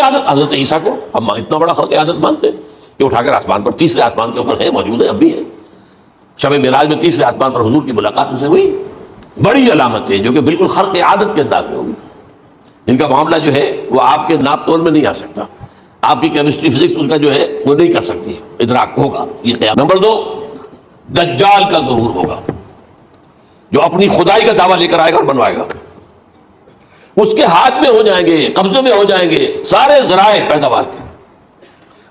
عادت حضرت عیسیٰ کو ہم اتنا بڑا خلق عادت مانتے ہیں کہ اٹھا کر آسمان پر تیسرے آسمان کے اوپر ہے، موجود ہے، اب بھی ہے. شب معراج میں تیسرے آسمان پر حضور کی ملاقات ان سے ہوئی. بڑی علامت ہے جو کہ بالکل خلق عادت کے انداز میں ہوگی. ان کا معاملہ جو ہے وہ آپ کے ناپ تول میں نہیں آ سکتا. آپ کی کیمسٹری فزکس ان کا جو ہے وہ نہیں کر سکتی. ادراک ہوگا یہ قیامت. نمبر 2، دجال کا ظہور ہوگا جو اپنی خدائی کا دعویٰ لے کر آئے گا اور بنوائے گا. اس کے ہاتھ میں ہو جائیں گے، قبضے میں ہو جائیں گے سارے ذرائع پیداوار کے.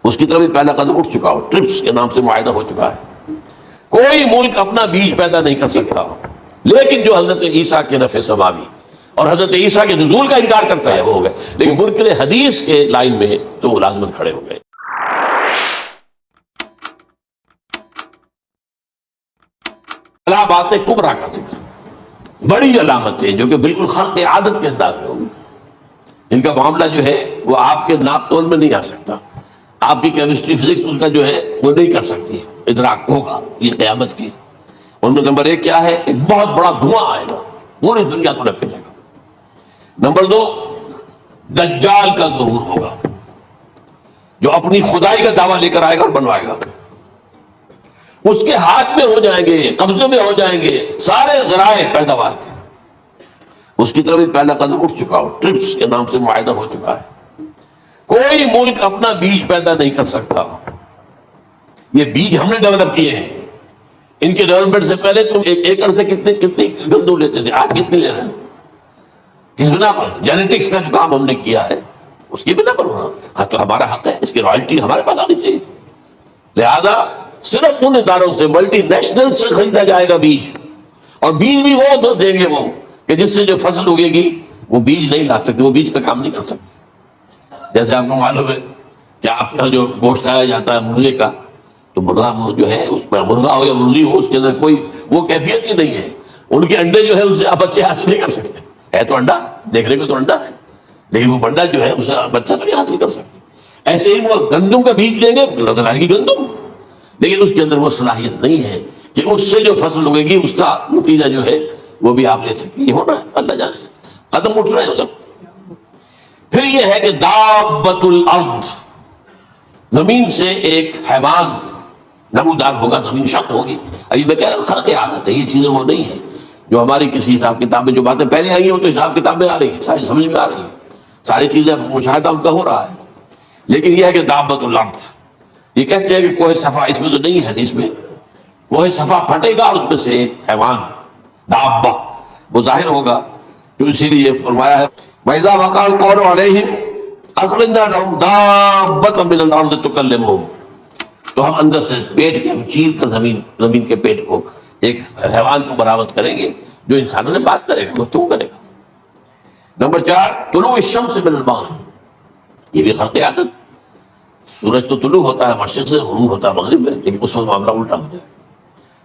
اس کی طرف بھی پہلا قدم اٹھ چکا ہو، ٹرپس کے نام سے معاہدہ ہو چکا ہے. کوئی ملک اپنا بیج پیدا نہیں کر سکتا، لیکن جو حضرت عیسیٰ کے نفع سماوی اور حضرت عیسیٰ کے نزول کا انکار کرتا ہے وہ ہو گئے. لیکن منکر حدیث کے لائن میں تو وہ لازماً کھڑے ہو گئے. علامات کبریٰ کا ذکر، بڑی علامت ہے جو کہ بالکل خلق عادت کے انداز میں ہوگی. ان کا معاملہ جو ہے وہ آپ کے ناپ تول میں نہیں آ سکتا. آپ کی کیمسٹری فزکس ان کا جو ہے وہ نہیں کر سکتی. ادراک ہوگا یہ قیامت کی. ان میں نمبر 1 کیا ہے؟ ایک بہت بڑا دھواں آئے گا، پوری دنیا کو لپیٹے گا. نمبر 2، دجال کا ظہور ہوگا جو اپنی خدائی کا دعویٰ لے کر آئے گا اور بنوائے گا. اس کے ہاتھ میں ہو جائیں گے، قبضے میں ہو جائیں گے سارے ذرائع پیداوار کے. اس کی طرف بھی پہلا قدم اٹھ چکا ہو، ٹرپس کے نام سے معاہدہ ہو چکا ہے. کوئی ملک اپنا بیج پیدا نہیں کر سکتا. یہ بیج ہم نے ڈیولپ کیے ہیں. ان کے ڈیولپمنٹ سے پہلے تم ایک ایکڑ سے کتنی گندم لیتے تھے، آج کتنی لے رہے ہیں؟ کس بنا پر؟ جینیٹکس کا جو کام ہم نے کیا ہے اس کی بنا پر ہونا. ہاں تو ہمارا حق ہے، اس کی رائلٹی ہمارے پاس آنی چاہیے. لہذا صرف ان اداروں سے، ملٹی نیشنل سے خریدا جائے گا بیج. اور بیج بھی وہ تو دیں گے وہ کہ جس سے جو فصل اگے گی وہ بیج نہیں لا سکتے، وہ بیج کا کام نہیں کر سکتے. جیسے آپ کو معلوم ہے کہ آپ کے یہاں جو گوشت کھایا جاتا ہے مرغے کا، تو مرغا وہ جو ہے اس پر مرغا ہو یا مرغی ہو اس کے اندر کوئی وہ کیفیت ہی نہیں ہے. ان کے انڈے جو ہے ان سے آپ بچے حاصل نہیں کر سکتے. ہے تو انڈا، دیکھنے کو تو انڈا ہے، لیکن وہ بنڈا جو ہے اس سے بچہ تو نہیں حاصل کر سکتے. ایسے ہی وہ گندم کا بیج لیں گے، نظر آئے گی گندم، لیکن اس کے اندر وہ صلاحیت نہیں ہے کہ اس سے جو فصل اگے گی اس کا نتیجہ جو ہے وہ بھی آپ لے سکتے. یہ ہونا ہے، اللہ جانے. قدم اٹھ رہے ہیں ادھر. پھر یہ ہے کہ دابۃ الارض، زمین سے ایک حیوان نمودار ہوگا، زمین شق ہوگی. ابھی میں کہہ رہا ہوں خلق عادت ہے، یہ چیزیں وہ نہیں ہیں جو ہماری کسی حساب کتاب میں جو باتیں پہلے آئی ہیں وہ تو حساب کتاب میں آ رہی ہیں، ساری سمجھ میں آ رہی ہیں، ساری چیزیں مشاہدہ ان کا ہو رہا ہے. لیکن یہ ہے کہ دابۃ الارض، یہ کہتے ہیں کہ کوہ صفا، اس میں تو نہیں ہے حدیث میں، کوہ صفا پھٹے گا اور اس میں سے ایک حیوان دابہ وہ ظاہر ہوگا. تو اسی لیے فرمایا ہے وَإِذَا وَقَعَ الْقَوْلُ عَلَيْهِمْ أَخْرَجْنَا لَهُمْ دَابَّةً مِّنَ الْأَرْضِ تُكَلِّمُهُمْ. تو ہم اندر سے پیٹ کے چیر کر زمین کے پیٹ کو ایک حیوان کو برآمد کریں گے جو انسانوں سے بات کرے گا، گفتگو کرے گا. نمبر 4، طلوع الشمس من المغرب، یہ بھی خلق عادت. سورج تو طلوع ہوتا ہے مشرق سے، غروب ہوتا ہے مغرب میں، لیکن اس وقت معاملہ الٹا ہو جائے.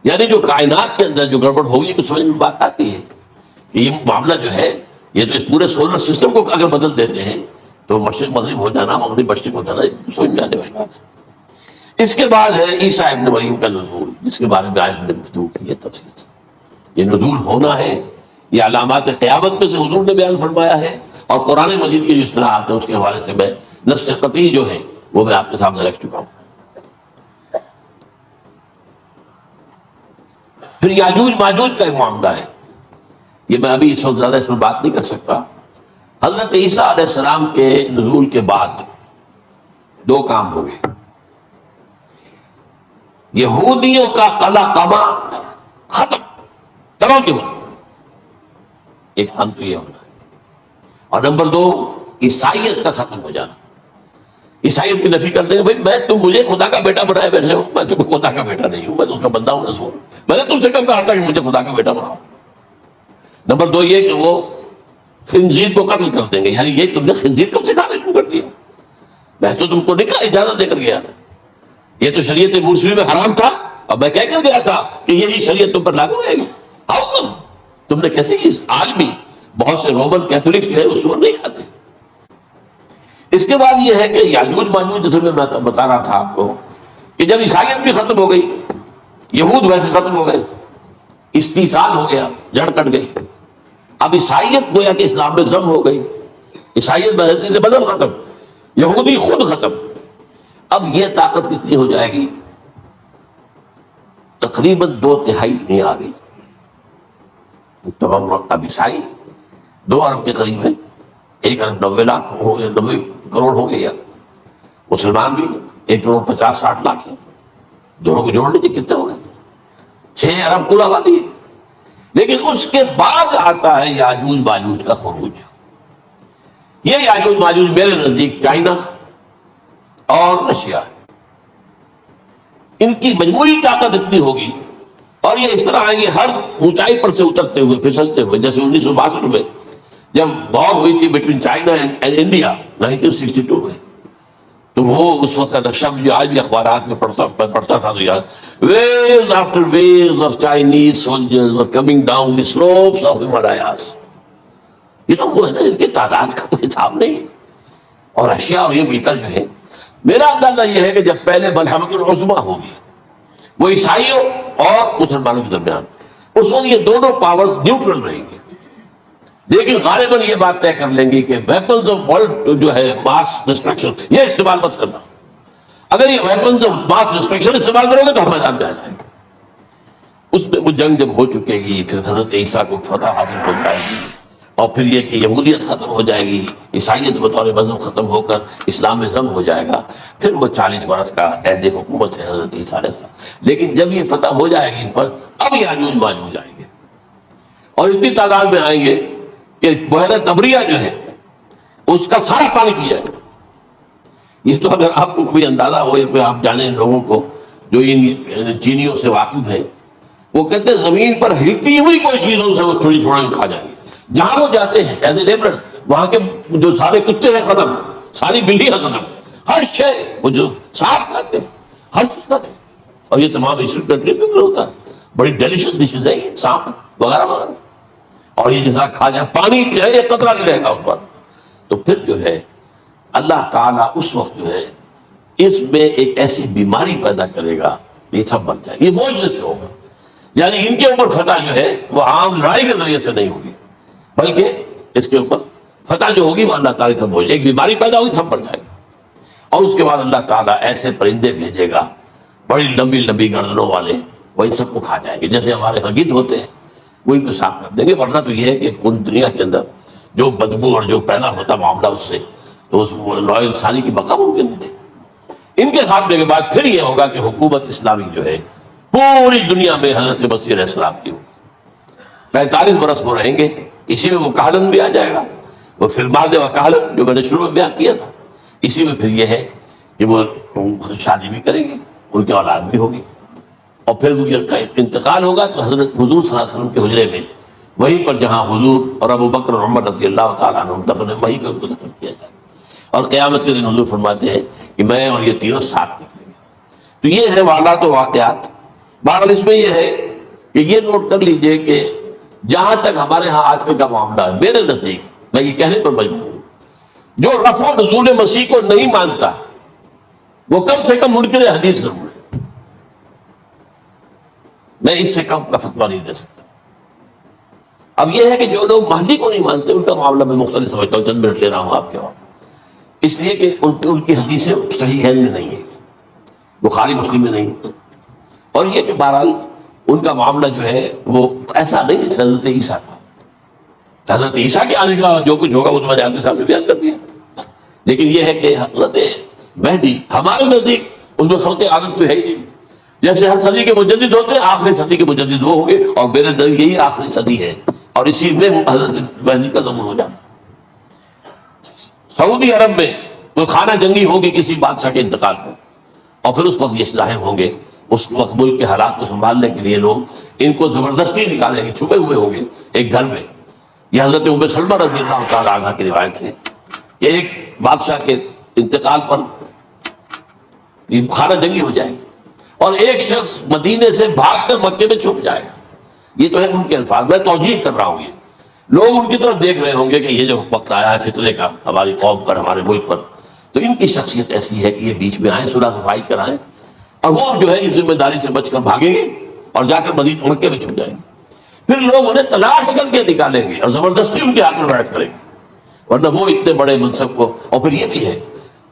یعنی جو کائنات کے اندر جو گڑبڑ ہوگی تو سمجھ میں بات آتی ہے کہ یہ معاملہ جو ہے یہ تو اس پورے سولر سسٹم کو اگر بدل دیتے ہیں تو مشرق مغرب ہو جانا، مغرب مشرق ہو جانا سمجھ میں آنے والی بات ہے. اس کے بعد ہے عیسیٰ ابن مریم کا نزول، جس کے بارے میں آج ہم نے گفتگو کی ہے تفصیل سے. یہ نزول ہونا ہے، یہ علامات قیامت میں سے حضور نے بیان فرمایا ہے، اور قرآن مجید کی جو اصطلاحات ہیں اس کے حوالے سے میں نص قطعی جو ہے وہ میں آپ کے سامنے رکھ چکا ہوں. پھر یاجوج ماجوج کا ایک معاملہ ہے، یہ میں ابھی اس وقت زیادہ اس پر بات نہیں کر سکتا. حضرت عیسیٰ علیہ السلام کے نزول کے بعد 2 کام ہو گئے. یہودیوں کا قلع قمع ختم، تمام کے ہونا، ایک ہم تو یہ ہونا ہے. اور نمبر 2، عیسائیت کا ختم ہو جانا. عیسائیت کی نفی کر دیں گے، بھائی تم مجھے خدا کا بیٹا بنائے بیٹھے ہو، میں تم خدا کا بیٹا نہیں ہوں، میں تو اس کا بندہ ہوں رسول. میں نے تم سے کب کہا تھا کہ مجھے خدا کا بیٹا بناؤ. نمبر 2 یہ کہ وہ خنزیر کو قتل کر دیں گے. یعنی یہ تم نے خنزیر کب سے کھانا شروع کر دیا؟ میں تو تم کو نہیں کہا، اجازت دے کر گیا تھا. یہ تو شریعت موسوی میں حرام تھا، اور میں کہہ کر گیا تھا کہ یہی شریعت تم پر لاگو رہے گی. ہاؤ تم نے کیسے کی؟ آج بھی بہت سے رومن کیتھولکس جو ہے وہ سور نہیں کھاتے. اس کے بعد یہ ہے کہ یاجوج ماجوج، جیسے میں بتا رہا تھا آپ کو کہ جب عیسائیت بھی ختم ہو گئی، یہود ویسے ختم ہو گئے، استیصال ہو گیا، جڑ کٹ گئی. اب عیسائیت گویا کہ اسلام میں ضم ہو گئی. عیسائیت بدل ختم. یہودی خود ختم. اب یہ طاقت کتنی ہو جائے گی؟ تقریباً 2/3 نہیں آ گئی. تمام اب عیسائی 2 ارب کے قریب ہے، 1 ارب 90 لاکھ ہو گئے، 90 کروڑ ہو گئے. یا مسلمان بھی 1 کروڑ 50-60 لاکھ ہیں. دونوں کو جوڑ لیجیے کتنے ہو گئے؟ 6 ارب کل آبادی ہے. لیکن اس کے بعد آتا ہے یاجوج ماجوج کا خروج. یہ یاجوج ماجوج میرے نزدیک چائنا اور رشیا ہے. ان کی مجموعی طاقت اتنی ہوگی اور یہ اس طرح آئیں گے ہر اونچائی پر سے اترتے ہوئے پھسلتے ہوئے. جیسے 1962 میں جب وار ہوئی تھی بٹوین چائنا اینڈ انڈیا 1962 میں، تو وہ اس وقت کا نقشہ جو آج بھی اخبارات میں پڑھتا تھا تو یاد، waves after waves of Chinese soldiers were coming down the slopes of Himalayas. یہ تو وہ ہے نا، ان کی تعداد کا کوئی حساب نہیں. اور رشیا اور یہ مل کر جو ہے، میرا اندازہ یہ ہے کہ جب پہلے ملحمۃ العظمیٰ ہوگی وہ عیسائیوں اور مسلمانوں کے درمیان، اس وقت یہ دونوں پاورز نیوٹرل رہیں گے. لیکن غالباً یہ بات طے کر لیں گے کہ ویپنز آف ورلڈ جو ہے ماس ڈسٹرکشن، یہ استعمال مت کرنا. اگر یہ ویپنز آف ماس ڈسٹرکشن استعمال کرو گے تو ہم میدان میں آ جائیں گے. اس میں وہ جنگ جب ہو چکے گی، پھر حضرت عیسیٰ کو فتح حاصل ہو جائے گی، اور پھر یہ کہ یہودیت ختم ہو جائے گی، عیسائیت بطور مذہب ختم ہو کر اسلام ازم ہو جائے گا. پھر وہ 40 برس کا عہد حکومت ہے حضرت عیسیٰ علیہ السلام. لیکن جب یہ فتح ہو جائے گی ان پر، اب یاجوج ماجوج آئیں گے اور اتنی تعداد میں آئیں گے کہ بحیرہ طبریہ جو ہے اس کا سارا پانی پی جائے گا. یہ تو اگر آپ کو کوئی اندازہ ہو یا کوئی آپ جانیں لوگوں کو جو ان چینیوں سے واقف ہیں، وہ کہتے ہیں زمین پر ہلتی ہوئی کوئی چیزوں سے وہ تھوڑی تھوڑا کھا جائیں گے. جہاں وہ جاتے ہیں ایز اے لیبرر، وہاں کے جو سارے کتے ہیں ختم، ساری بلیاں ختم، ہر شے وہ جو سانپ کھاتے ہیں، ہر چیز کھاتے ہیں. اور یہ تمام ایشین کنٹریز میں ہوتا ہے، بڑی ڈیلیشس ڈشز ہے یہ سانپ وغیرہ وغیرہ. اور یہ جیسا کھا جائے، پانی جو ہے ایک قطرہ نہیں رہے گا اس پر. تو پھر جو ہے اللہ تعالیٰ اس وقت جو ہے اس میں ایک ایسی بیماری پیدا کرے گا، یہ سب بن جائے. یہ معجزے سے ہوگا. یعنی ان کے اوپر فتح جو ہے وہ عام لڑائی کے ذریعے سے نہیں ہوگی، بلکہ اس کے اوپر فتح جو ہوگی وہ اللہ تعالیٰ سب ہو جائے. ایک بیماری پیدا ہوگی، سب بڑھ جائے گا. اور اس کے بعد اللہ تعالیٰ ایسے پرندے بھیجے گا بڑی لمبی لمبی گردنوں والے، وہ ان سب کو کھا جائیں گے. جیسے ہمارے ہاں گدھ ہوتے ہیں، وہ ان کو صاف کر دیں گے. ورنہ تو یہ ہے کہ پوری دنیا کے اندر جو بدبو اور جو پیدا ہوتا معاملہ اس سے، تو اس نوع انسانی کی بقا ممکن نہیں تھی. ان کے خاتمے کے بعد پھر یہ ہوگا کہ حکومت اسلامی جو ہے پوری دنیا میں حضرت مسیح علیہ السلام کی ہوگی. 45 برس وہ رہیں گے. اسی میں وہ کہلن بھی آ جائے گا. وہ فی البعد و کہلن جو میں نے شروع میں بیان کیا تھا، اسی میں پھر یہ ہے کہ وہ شادی بھی کریں گے، ان کی اولاد بھی ہوگی. اور پھر ان کا انتقال ہوگا تو حضرت حضور صلی اللہ علیہ وسلم کے حجرے میں، وہیں پر جہاں حضور اور ابو بکر اور عمر رضی اللہ تعالیٰ عنہ دفن، وہیں پہ ان کو دفن کیا جائے. اور قیامت کے دن حضور فرماتے ہیں کہ میں اور یہ تینوں ساتھ نکلیں گے. تو یہ ہے واقعات و واقعات. بہرحال اس میں یہ ہے کہ یہ نوٹ کر لیجئے کہ جہاں تک ہمارے ہاں آج کل کا معاملہ ہے، میرے نزدیک میں یہ کہنے پر مجبور ہوں، جو رفع و نزول مسیح کو نہیں مانتا وہ کم سے کم منکر حدیث ضرور ہے. میں اس سے کم کا فتویٰ نہیں دے سکتا. اب یہ ہے کہ جو لوگ مہدی کو نہیں مانتے ان کا معاملہ میں مختلف سمجھتا ہوں. چند منٹ لے رہا ہوں آپ کے اور، اس لیے کہ ان کی حدیثیں صحیح ہے نہیں ہے، بخاری مسلم میں نہیں. اور یہ کہ بہرحال ان کا معاملہ جو ہے وہ ایسا نہیں ہے حضرت عیسیٰ کا. حضرت عیسیٰ کے آنے کا جو کچھ ہوگا وہ تو میں نے آپ کے سامنے بیان کر دیا. لیکن یہ ہے کہ حضرت مہدی ہمارے نزدیک اس میں خلق عادت کوئی ہے ہی نہیں. جیسے ہر صدی کے مجدد ہوتے ہیں، آخری صدی کے مجدد وہ ہوں گے، اور میرے نزدیک یہی آخری صدی ہے، اور اسی میں حضرت مہدی کا ظہور ہو جانا. سعودی عرب میں کوئی خانہ جنگی ہوگی کسی بادشاہ کے انتقال پر، اور پھر اس وقت یہ ظاہر ہوں گے. اس وقت ملک کے حالات کو سنبھالنے کے لیے لوگ ان کو زبردستی نکالیں گے، چھپے ہوئے ہوں گے ایک گھر میں. یہ حضرت ام سلمہ رضی اللہ تعالیٰ عنہ کی روایت ہے کہ ایک بادشاہ کے انتقال پر یہ خانہ جنگی ہو جائے گی، اور ایک شخص مدینے سے بھاگ کر مکے میں چھپ جائے گا. یہ تو ہے ان کے الفاظ، میں توجیہ کر رہا ہوں. یہ لوگ ان کی طرف دیکھ رہے ہوں گے کہ یہ جو وقت آیا ہے فتنے کا ہماری قوم پر، ہمارے ملک پر، تو ان کی شخصیت ایسی ہے کہ یہ بیچ میں آئیں، صلح صفائی کرائیں، اور وہ جو ہے اس ذمہ داری سے بچ کر بھاگیں گے اور جا کر مکے میں چھپ جائیں گے. پھر لوگ انہیں تلاش کر کے نکالیں گے اور زبردستی ان کے ہاتھ میں بیٹھ کریں گے، ورنہ وہ اتنے بڑے منصب کو. اور پھر یہ بھی ہے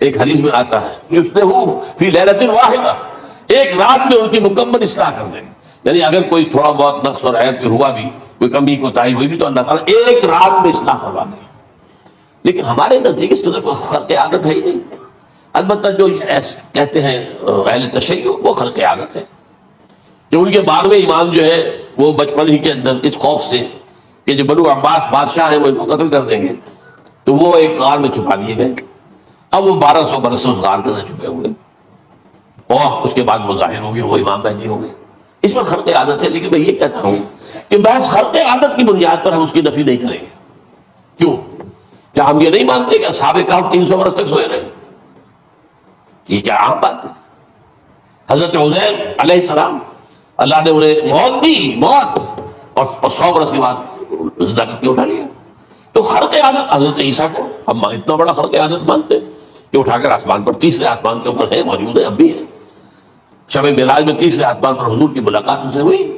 ایک حدیث میں آتا ہے یصلحوا فی لیلۃ واحدہ، ایک رات میں ان کی مکمل اصلاح کر دیں گے. یعنی اگر کوئی تھوڑا بہت نقص اور عیب پہ ہوا بھی، کوئی کمی کوتاہی ہوئی بھی، تو اللہ تعالیٰ ایک رات میں اصلاح کروا دیں. لیکن ہمارے نزدیک اس طرح کوئی خرق عادت ہے ہی نہیں. البتہ جو کہتے ہیں اہل تشیع، وہ خرق عادت ہے کہ ان کے 12ویں امام جو ہے وہ بچپن ہی کے اندر اس خوف سے کہ جو بنو عباس بادشاہ ہیں وہ ان کو قتل کر دیں گے، تو وہ ایک غار میں چھپا لیے گئے. اب وہ 1200 برس سے اس غار کے اندر چھپے ہوئے، اور اس کے بعد وہ ظاہر ہو گئے، وہ امام مہدی ہو گئے. اس میں خرق عادت ہے. لیکن میں یہ کہتا ہوں کہ بحث خرق عادت کی بنیاد پر ہم اس کی نفی نہیں کریں گے. کیوں؟ کیا ہم یہ نہیں مانتے کہ اصحاب کہف 300 برس تک سوئے رہے؟ یہ کیا عام بات ہے؟ حضرت عزیر علیہ السلام اللہ نے انہیں موت دی، موت، اور 100 برس کے بعد زندہ کر کے اٹھا لیا. تو خرق عادت حضرت عیسیٰ کو ہم اتنا بڑا خرق عادت مانتے ہیں کہ اٹھا کر آسمان پر، تیسرے آسمان کے اوپر ہے، موجود ہے، اب بھی ہے. شب معراج میں تیسرے آسمان پر حضور کی ملاقات ان سے ہوئی.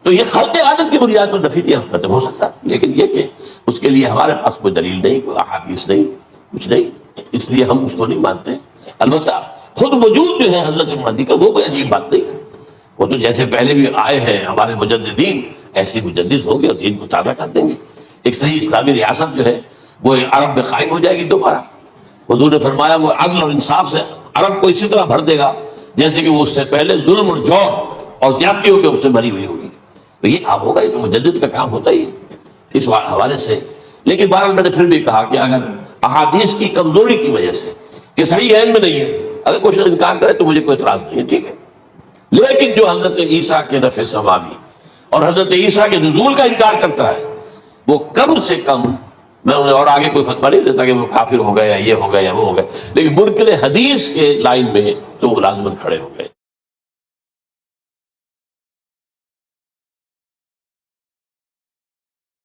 تو یہ خرق عادت کی بنیاد پر نفی نہیں ختم ہو سکتا. لیکن یہ کہ اس کے لیے ہمارے پاس کوئی دلیل نہیں، کوئی احادیث نہیں، کچھ نہیں، اس لیے ہم اس کو نہیں مانتے. البتہ خود وجود جو ہے حضرت مہدی کا، وہ کوئی عجیب بات نہیں. وہ تو جیسے پہلے بھی آئے ہیں ہمارے مجددین، ایسے مجدد ہوں گے اور دین کو تازہ کر دیں گے. ایک صحیح اسلامی ریاست جو ہے وہ عرب میں قائم ہو جائے گی دوبارہ. حضور نے فرمایا وہ عدل اور انصاف سے عرب کو اسی طرح بھر دے گا جیسے کہ وہ اس سے پہلے ظلم اور جور اور زیادتیوں کے اس سے بھری ہوئی ہوگی. تو یہ کام ہوگا، یہ تو مجدد کا کام ہوتا ہی اس حوالے سے. لیکن بہرحال میں نے پھر بھی کہا کہ اگر احادیث کی کمزوری کی وجہ سے یہ صحیح عین میں نہیں ہے، اگر کوئی شخص انکار کرے تو مجھے کوئی اعتراض نہیں ہے، ٹھیک ہے. لیکن جو حضرت عیسیٰ کے نفع سماوی اور حضرت عیسیٰ کے نزول کا انکار کرتا ہے، وہ کم سے کم، میں انہیں اور آگے کوئی فتویٰ نہیں دیتا کہ وہ کافر ہو گئے یا یہ ہو گئے یا وہ ہو گئے، لیکن منکر حدیث کے لائن میں تو وہ لازماً کھڑے ہو گئے.